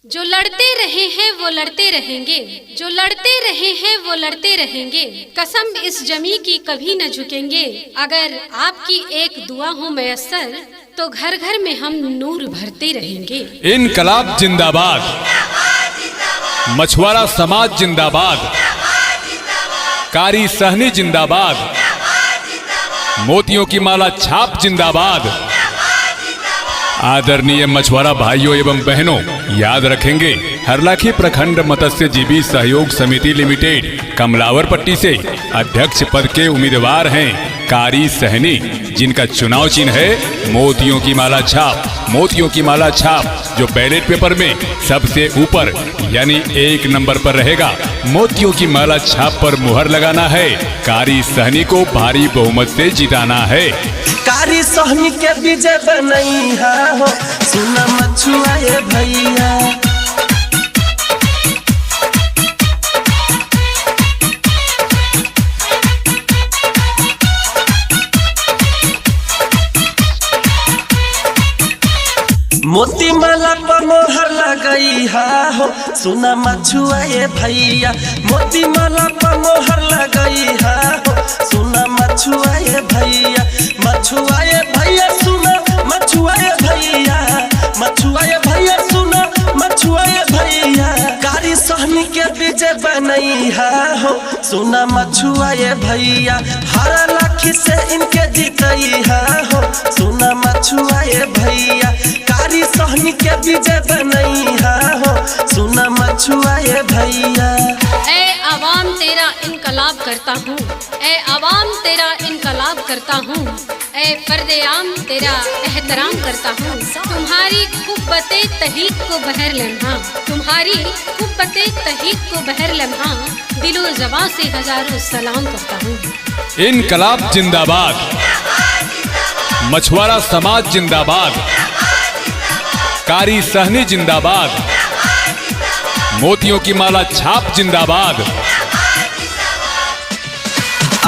जो लड़ते रहे हैं वो लड़ते रहेंगे, जो लड़ते रहे हैं वो लड़ते रहेंगे। कसम इस जमी की कभी न झुकेंगे। अगर आपकी एक दुआ हो मयस्सर तो घर घर में हम नूर भरते रहेंगे। इनकलाब जिंदाबाद, मछुआरा समाज जिंदाबाद, कारी सहनी जिंदाबाद, मोतियों की माला छाप जिंदाबाद। आदरणीय मछुआरा भाइयों एवं बहनों, याद रखेंगे हरलाखी प्रखंड मत्स्य जीवी सहयोग समिति लिमिटेड कमलावर पट्टी से अध्यक्ष पद के उम्मीदवार हैं कारी सहनी, जिनका चुनाव चिन्ह है मोतियों की माला छाप। मोतियों की माला छाप जो बैलेट पेपर में सबसे ऊपर यानी 1 नंबर पर रहेगा। मोतियों की माला छाप पर मुहर लगाना है, कारी सहनी को भारी बहुमत से जिताना है। कारी सहनी के विजय बनैया हो, सुना मछुआए भैया। मोती माला पर मोहर लगई हो, सुना मछुआए भैया। मोती माला पर मोहर लगई हो, सुना मछुआए भैया। मछुआए भैया सुना मछुआए भैया, मछुआए भैया सुना मछुआए भैया। कारी सहनी के विजय बनैया हो, सुना मछुआए भैया। हर लाखी से इनके जीतैया हो, सुना मछुआए भैया। कारी सहनी के विजय बनैया हो, सुना मछुआए भैया। ऐ आवाम तेरा इनकलाब करता हूँ, ऐ आवाम तेरा इनकलाब करता हूँ, ऐ फर्दे आम तेरा एहतराम करता हूँ। तुम्हारी कुब्बते तहीक को बहर लम्हा, तुम्हारी कुब्बते तहीक को बहर लम्हा, दिलो जबां से हजारों सलाम करता हूँ। इनकलाब जिंदाबाद, मछुआरा समाज जिंदाबाद, कारी सहनी जिंदाबाद, मोतियों की माला छाप जिंदाबाद।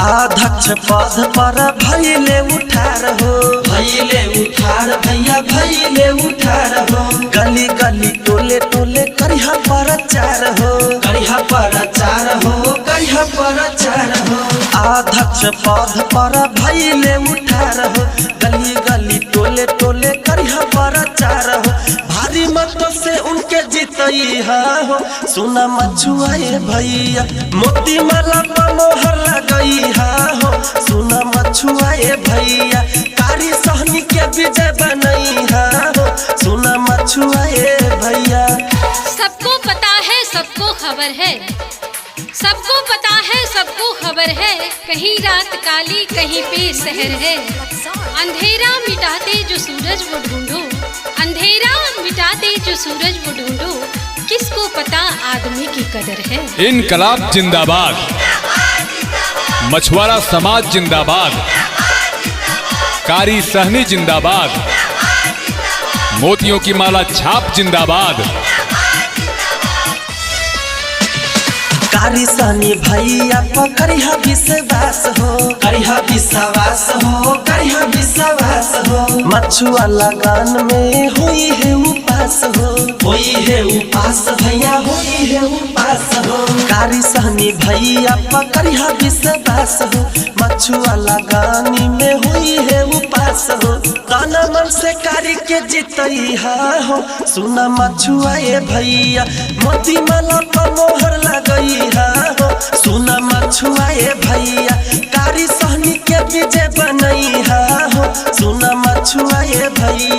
अध्यक्ष पद पर भैले उठार हो, भैले उठार भैया भैले उठार हो। गली गली टोले टोले करिहा प्रचार हो, करिहा प्रचार हो, करिहा प्रचार हो। अध्यक्ष पद पर भैले उठार हो, गली गली टोले टोले करिहा प्रचार हो। भारी मतों से उनके जीतैया हो, सुना मछुआए भैया। मोती माला पर मोहर लगई हो, सुना मछुआए भैया। कारी सहनी के विजय बनैया हो, सुना मछुआए भैया। सबको पता है सबको खबर है, सबको पता है सबको खबर है। कहीं रात काली कहीं पे सहर है। अंधेरा मिटाते जो सूरज वो ढूंढो, अंधेरा मिटाते जो सूरज वो ढूंढो। किसको पता आदमी की कदर है। इनकलाब जिंदाबाद, मछुआरा समाज जिंदाबाद, कारी सहनी जिंदाबाद, मोतियों की माला छाप जिंदाबाद। कारी सहनी भैया पर करिहा विश्वास हो, करिहा विश्वास हो, करिहा विश्वास हो। मछुआ लगान में हुई है उपास हो, हुई है उपास भैया, हुई है उपास हो। कारी सहनी भैया पर करिहा विश्वास हो, मछुआ लगानी में हुई है उपास हो। काना मन से कारी के जीतैया हो, सुना मछुआए भैया। मोती माला पर मोहर लगई हो, सुना मछुआए भैया। कारी सहनी के विजय बनैया हो, सुना मछुआए भैया।